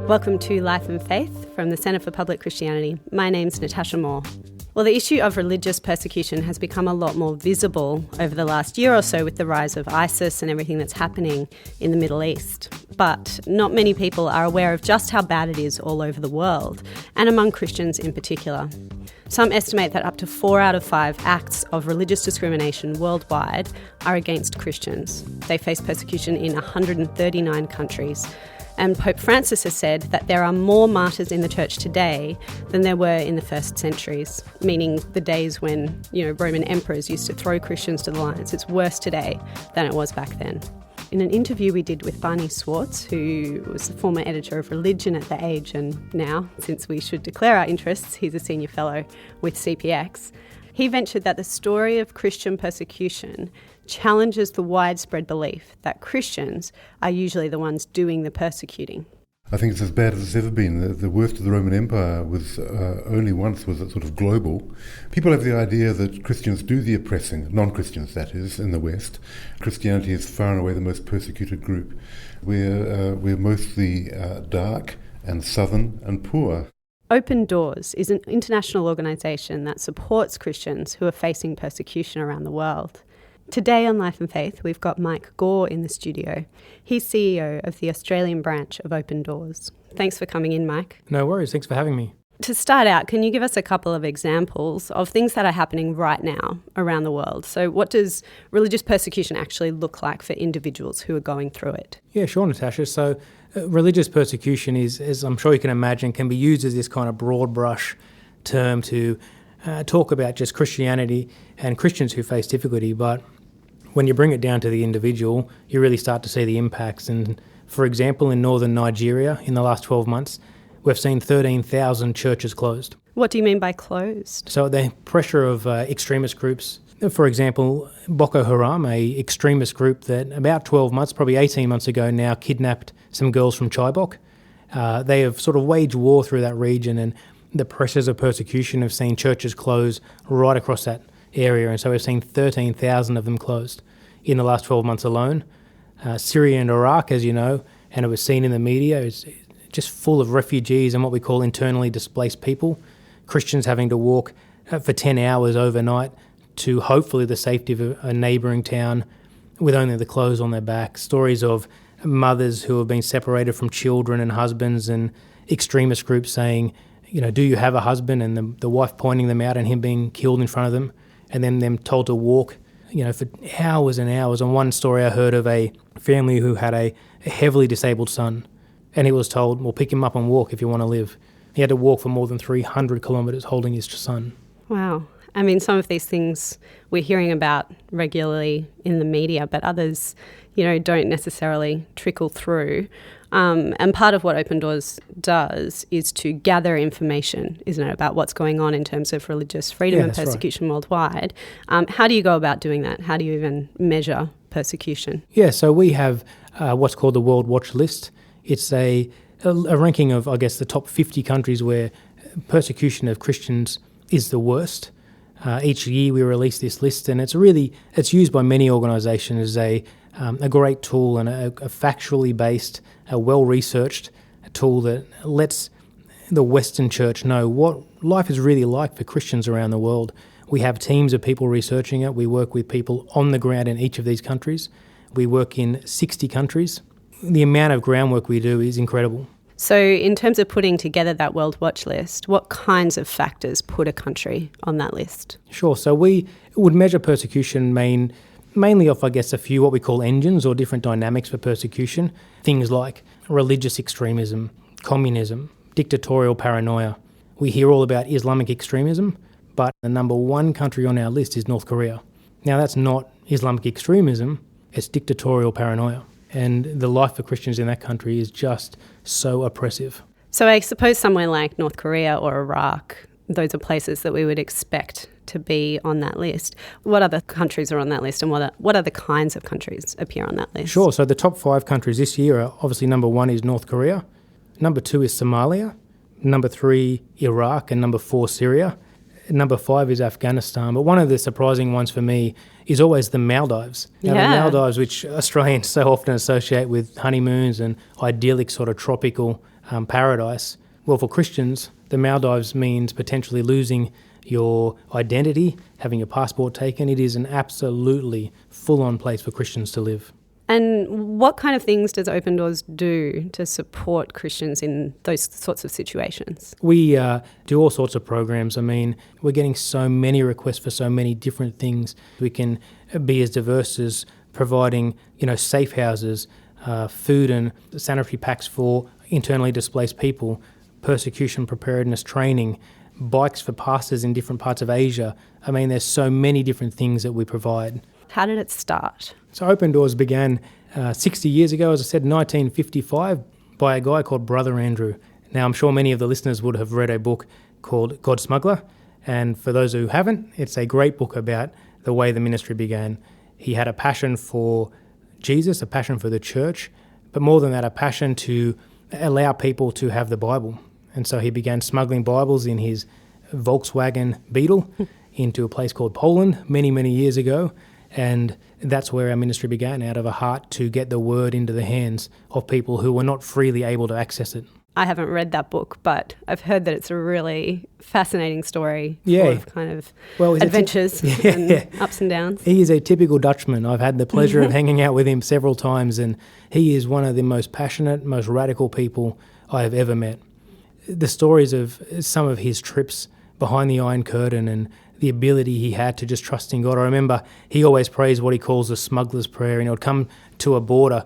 Welcome to Life and Faith from the Centre for Public Christianity. My name's Natasha Moore. Well, the issue of religious persecution has become a lot more visible over the last year or so with the rise of ISIS and everything that's happening in the Middle East. But not many people are aware of just how bad it is all over the world, and among Christians in particular. Some estimate that up to 4 out of 5 acts of religious discrimination worldwide are against Christians. They face persecution in 139 countries. And Pope Francis has said that there are more martyrs in the church today than there were in the first centuries, meaning the days when, Roman emperors used to throw Christians to the lions. It's worse today than it was back then. In an interview we did with Barney Swartz, who was the former editor of Religion at The Age, and now, since we should declare our interests, he's a senior fellow with CPX, he ventured that the story of Christian persecution challenges the widespread belief that Christians are usually the ones doing the persecuting. I think it's as bad as it's ever been. The worst of the Roman Empire was only once was sort of global. People have the idea that Christians do the oppressing, non-Christians that is, in the West. Christianity is far and away the most persecuted group. We're mostly dark and southern and poor. Open Doors is an international organisation that supports Christians who are facing persecution around the world. Today on Life and Faith, we've got Mike Gore in the studio. He's CEO of the Australian branch of Open Doors. Thanks for coming in, Mike. No worries, thanks for having me. To start out, can you give us a couple of examples of things that are happening right now around the world? So what does religious persecution actually look like for individuals who are going through it? Yeah, sure, Natasha. So religious persecution is, as I'm sure you can imagine, can be used as this kind of broad brush term to talk about just Christianity and Christians who face difficulty. But when you bring it down to the individual, you really start to see the impacts. And for example, in northern Nigeria, in the last 12 months, we've seen 13,000 churches closed. What do you mean by closed? So the pressure of extremist groups, for example, Boko Haram, a extremist group that about 12 months, probably 18 months ago now, kidnapped some girls from Chibok. They have sort of waged war through that region, and the pressures of persecution have seen churches close right across that area. And so we've seen 13,000 of them closed in the last 12 months alone. Syria and Iraq, as you know, and it was seen in the media, is just full of refugees and what we call internally displaced people. Christians having to walk for 10 hours overnight to hopefully the safety of a neighbouring town with only the clothes on their back. Stories of mothers who have been separated from children and husbands, and extremist groups saying, do you have a husband? And the wife pointing them out and him being killed in front of them, and then them told to walk, for hours and hours. On one story I heard of a family who had a heavily disabled son, and he was told, well, pick him up and walk if you want to live. He had to walk for more than 300 kilometres holding his son. Wow. I mean, some of these things we're hearing about regularly in the media, but others, don't necessarily trickle through. And part of what Open Doors does is to gather information, isn't it, about what's going on in terms of religious freedom and persecution worldwide. How do you go about doing that? How do you even measure persecution? Yeah, so we have what's called the World Watch List. It's a ranking of, I guess, the top 50 countries where persecution of Christians is the worst. Each year we release this list, and it's used by many organisations as a great tool and a factually based, a well-researched tool that lets the Western Church know what life is really like for Christians around the world. We have teams of people researching it. We work with people on the ground in each of these countries. We work in 60 countries. The amount of groundwork we do is incredible. So in terms of putting together that World Watch List, what kinds of factors put a country on that list? Sure. So we would measure persecution mainly off, I guess, a few what we call engines or different dynamics for persecution. Things like religious extremism, communism, dictatorial paranoia. We hear all about Islamic extremism, but the number one country on our list is North Korea. Now, that's not Islamic extremism, it's dictatorial paranoia. And the life for Christians in that country is just so oppressive. So I suppose somewhere like North Korea or Iraq, those are places that we would expect to be on that list. What other countries are on that list, and what other kinds of countries appear on that list? Sure. So the top 5 countries this year are obviously number 1 is North Korea, number 2 is Somalia, number 3 Iraq, and number 4 Syria. Number 5 is Afghanistan. But one of the surprising ones for me is always the Maldives. Now, Yeah. the Maldives, which Australians so often associate with honeymoons and idyllic sort of tropical paradise. Well, for Christians, the Maldives means potentially losing your identity, having your passport taken. It is an absolutely full-on place for Christians to live. And what kind of things does Open Doors do to support Christians in those sorts of situations? We do all sorts of programs. I mean, we're getting so many requests for so many different things. We can be as diverse as providing, safe houses, food and sanitary packs for internally displaced people, persecution preparedness training, bikes for pastors in different parts of Asia. I mean, there's so many different things that we provide. How did it start? So Open Doors began 60 years ago, as I said, 1955, by a guy called Brother Andrew. Now, I'm sure many of the listeners would have read a book called God Smuggler, and for those who haven't, it's a great book about the way the ministry began. He had a passion for Jesus, a passion for the church, but more than that, a passion to allow people to have the Bible. And so he began smuggling Bibles in his Volkswagen Beetle into a place called Poland many, many years ago. And that's where our ministry began, out of a heart to get the word into the hands of people who were not freely able to access it. I haven't read that book, but I've heard that it's a really fascinating story Yeah. full of kind of Well, adventures and ups and downs. He is a typical Dutchman. I've had the pleasure of hanging out with him several times, and he is one of the most passionate, most radical people I have ever met. The stories of some of his trips behind the Iron Curtain and the ability he had to just trust in God. I remember he always prays what he calls the smuggler's prayer, and he would come to a border,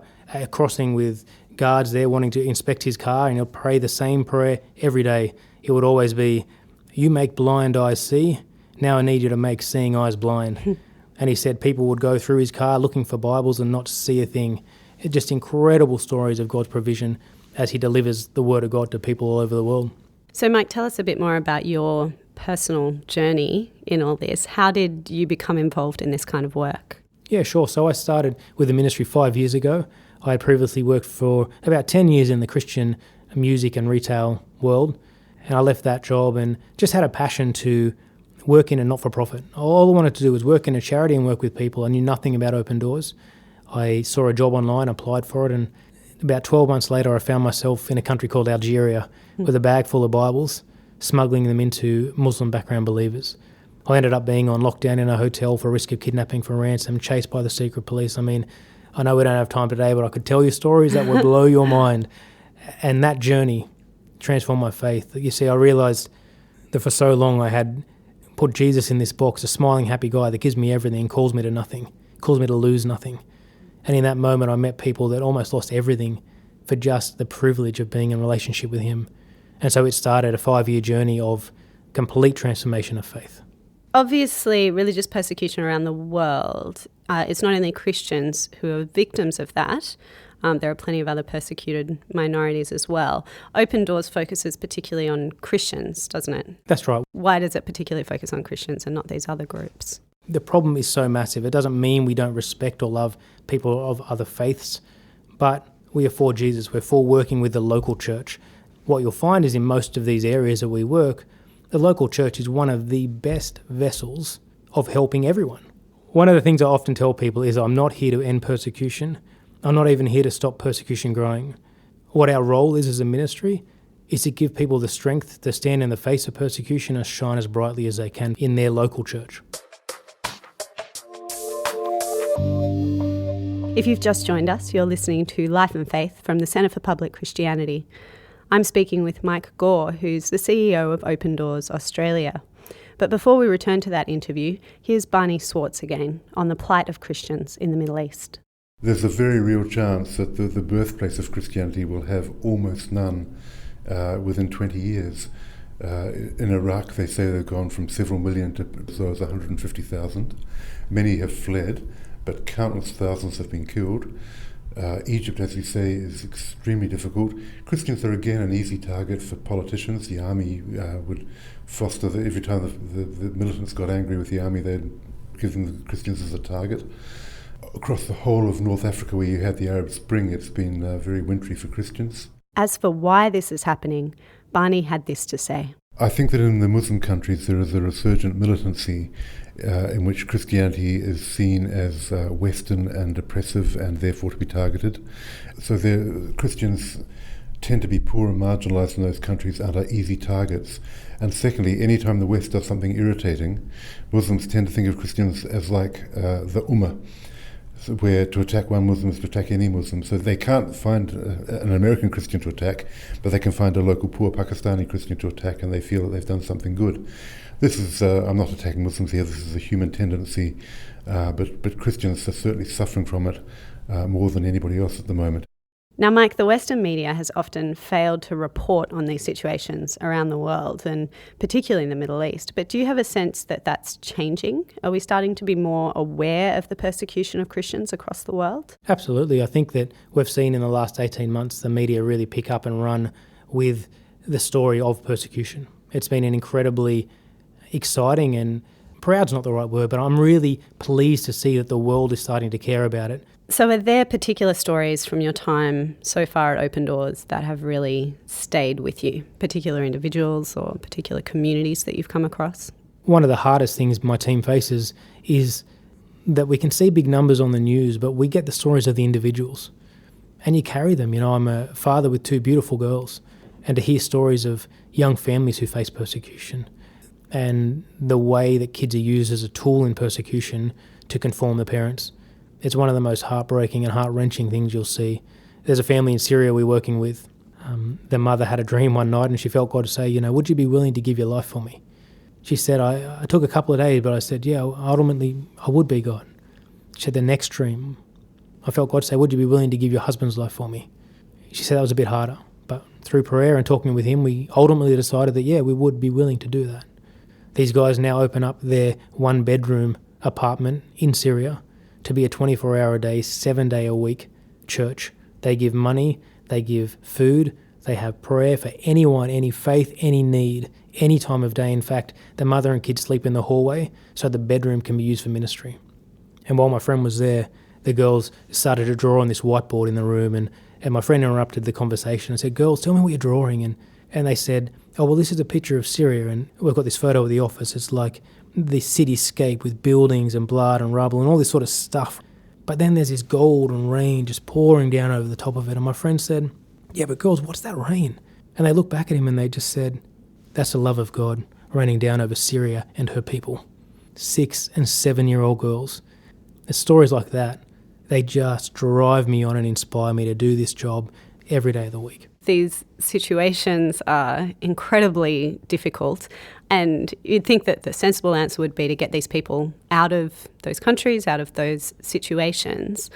crossing with guards there wanting to inspect his car, and he'll pray the same prayer every day. It would always be, "You make blind eyes see, now I need you to make seeing eyes blind." And he said people would go through his car looking for Bibles and not see a thing. Just incredible stories of God's provision as he delivers the word of God to people all over the world. So, Mike, tell us a bit more about your personal journey in all this. How did you become involved in this kind of work? Yeah, sure. So I started with the ministry 5 years ago. I had previously worked for about 10 years in the Christian music and retail world, and I left that job and just had a passion to work in a not-for-profit. All I wanted to do was work in a charity and work with people. I knew nothing about Open Doors. I saw a job online, applied for it, and about 12 months later I found myself in a country called Algeria with a bag full of Bibles, smuggling them into Muslim background believers. I ended up being on lockdown in a hotel for risk of kidnapping for ransom, chased by the secret police. I mean, I know we don't have time today, but I could tell you stories that would blow your mind. And that journey transformed my faith. You see, I realised that for so long I had put Jesus in this box, a smiling, happy guy that gives me everything and calls me to nothing, calls me to lose nothing. And in that moment I met people that almost lost everything for just the privilege of being in a relationship with him. And so it started a 5-year journey of complete transformation of faith. Obviously, religious persecution around the world, it's not only Christians who are victims of that. There are plenty of other persecuted minorities as well. Open Doors focuses particularly on Christians, doesn't it? That's right. Why does it particularly focus on Christians and not these other groups? The problem is so massive. It doesn't mean we don't respect or love people of other faiths, but we are for Jesus. We're for working with the local church. What you'll find is in most of these areas that we work, the local church is one of the best vessels of helping everyone. One of the things I often tell people is I'm not here to end persecution. I'm not even here to stop persecution growing. What our role is as a ministry is to give people the strength to stand in the face of persecution and shine as brightly as they can in their local church. If you've just joined us, you're listening to Life and Faith from the Centre for Public Christianity. I'm speaking with Mike Gore, who's the CEO of Open Doors Australia. But before we return to that interview, here's Barney Swartz again on the plight of Christians in the Middle East. There's a very real chance that the birthplace of Christianity will have almost none within 20 years. In Iraq, they say they've gone from several million to as low as 150,000. Many have fled, but countless thousands have been killed. Egypt, as you say, is extremely difficult. Christians are again an easy target for politicians. The army would foster every time the militants got angry with the army, they'd give them the Christians as a target. Across the whole of North Africa, where you had the Arab Spring, it's been very wintry for Christians. As for why this is happening, Barney had this to say. I think that in the Muslim countries there is a resurgent militancy in which Christianity is seen as Western and oppressive and therefore to be targeted. So Christians tend to be poor and marginalised in those countries and are easy targets. And secondly, any time the West does something irritating, Muslims tend to think of Christians as like the Ummah, where to attack one Muslim is to attack any Muslim. So they can't find an American Christian to attack, but they can find a local poor Pakistani Christian to attack, and they feel that they've done something good. This is, I'm not attacking Muslims here, this is a human tendency, but Christians are certainly suffering from it more than anybody else at the moment. Now, Mike, the Western media has often failed to report on these situations around the world, and particularly in the Middle East. But do you have a sense that that's changing? Are we starting to be more aware of the persecution of Christians across the world? Absolutely. I think that we've seen in the last 18 months the media really pick up and run with the story of persecution. It's been an incredibly exciting, and proud's not the right word, but I'm really pleased to see that the world is starting to care about it. So are there particular stories from your time so far at Open Doors that have really stayed with you, particular individuals or particular communities that you've come across? One of the hardest things my team faces is that we can see big numbers on the news, but we get the stories of the individuals and you carry them. You know, I'm a father with 2 beautiful girls, and to hear stories of young families who face persecution and the way that kids are used as a tool in persecution to conform the parents. It's one of the most heartbreaking and heart-wrenching things you'll see. There's a family in Syria we're working with. The mother had a dream one night and she felt God to say, you know, would you be willing to give your life for me? She said, I took a couple of days, but I said, yeah, ultimately I would be God. She said, the next dream, I felt God say, would you be willing to give your husband's life for me? She said that was a bit harder, but through prayer and talking with him, we ultimately decided that, yeah, we would be willing to do that. These guys now open up their 1-bedroom apartment in Syria to be a 24-hour-a-day, 7-day-a-week church. They give money, they give food, they have prayer for anyone, any faith, any need, any time of day. In fact, the mother and kids sleep in the hallway so the bedroom can be used for ministry. And while my friend was there, the girls started to draw on this whiteboard in the room, and my friend interrupted the conversation and said, girls, tell me what you're drawing. And they said, oh, well, this is a picture of Syria, and we've got this photo at the office. It's like this cityscape with buildings and blood and rubble and all this sort of stuff. But then there's this gold and rain just pouring down over the top of it. And my friend said, yeah, but girls, what's that rain? And they looked back at him and they just said, that's the love of God raining down over Syria and her people. 6 and 7-year-old girls. There's stories like that. They just drive me on and inspire me to do this job every day of the week. These situations are incredibly difficult, and you'd think that the sensible answer would be to get these people out of those countries, out of those situations.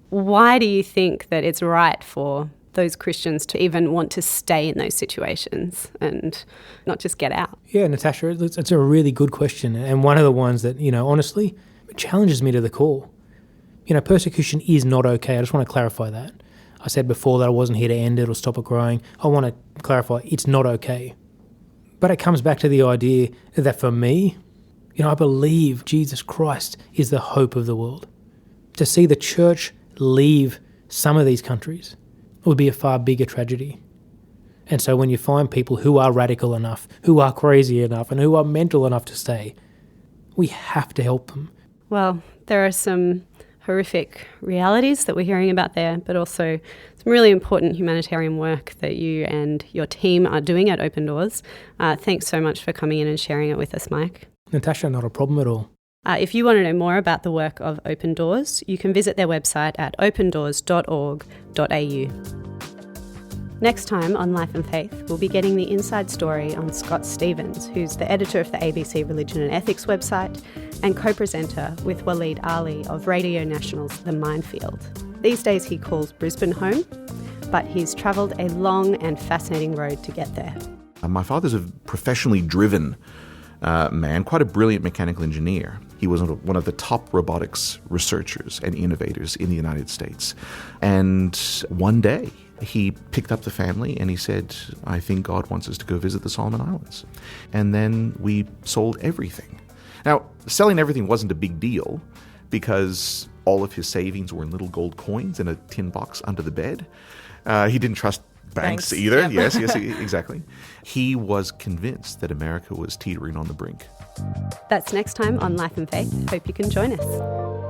Why do you think that it's right for those Christians to even want to stay in those situations and not just get out? Yeah, Natasha, it's a really good question, and one of the ones that, you know, honestly, challenges me to the core. You know, persecution is not okay. I just want to clarify that. I said before that I wasn't here to end it or stop it growing. I want to clarify, it's not okay. But it comes back to the idea that for me, you know, I believe Jesus Christ is the hope of the world. To see the church leave some of these countries would be a far bigger tragedy. And so when you find people who are radical enough, who are crazy enough, and who are mental enough to stay, we have to help them. Well, there are some horrific realities that we're hearing about there, but also some really important humanitarian work that you and your team are doing at Open Doors. Thanks so much for coming in and sharing it with us, Mike. Natasha, not a problem at all. If you want to know more about the work of Open Doors, you can visit their website at opendoors.org.au. Next time on Life and Faith, we'll be getting the inside story on Scott Stephens, who's the editor of the ABC Religion and Ethics website and co-presenter with Waleed Ali of Radio National's The Minefield. These days he calls Brisbane home, but he's travelled a long and fascinating road to get there. My father's a professionally driven man, quite a brilliant mechanical engineer. He was one of the top robotics researchers and innovators in the United States. And one day, he picked up the family and he said, I think God wants us to go visit the Solomon Islands. And then we sold everything. Now, selling everything wasn't a big deal because all of his savings were in little gold coins in a tin box under the bed. He didn't trust Banks either. Yep. Yes, exactly. He was convinced that America was teetering on the brink. That's next time on Life and Faith. Hope you can join us.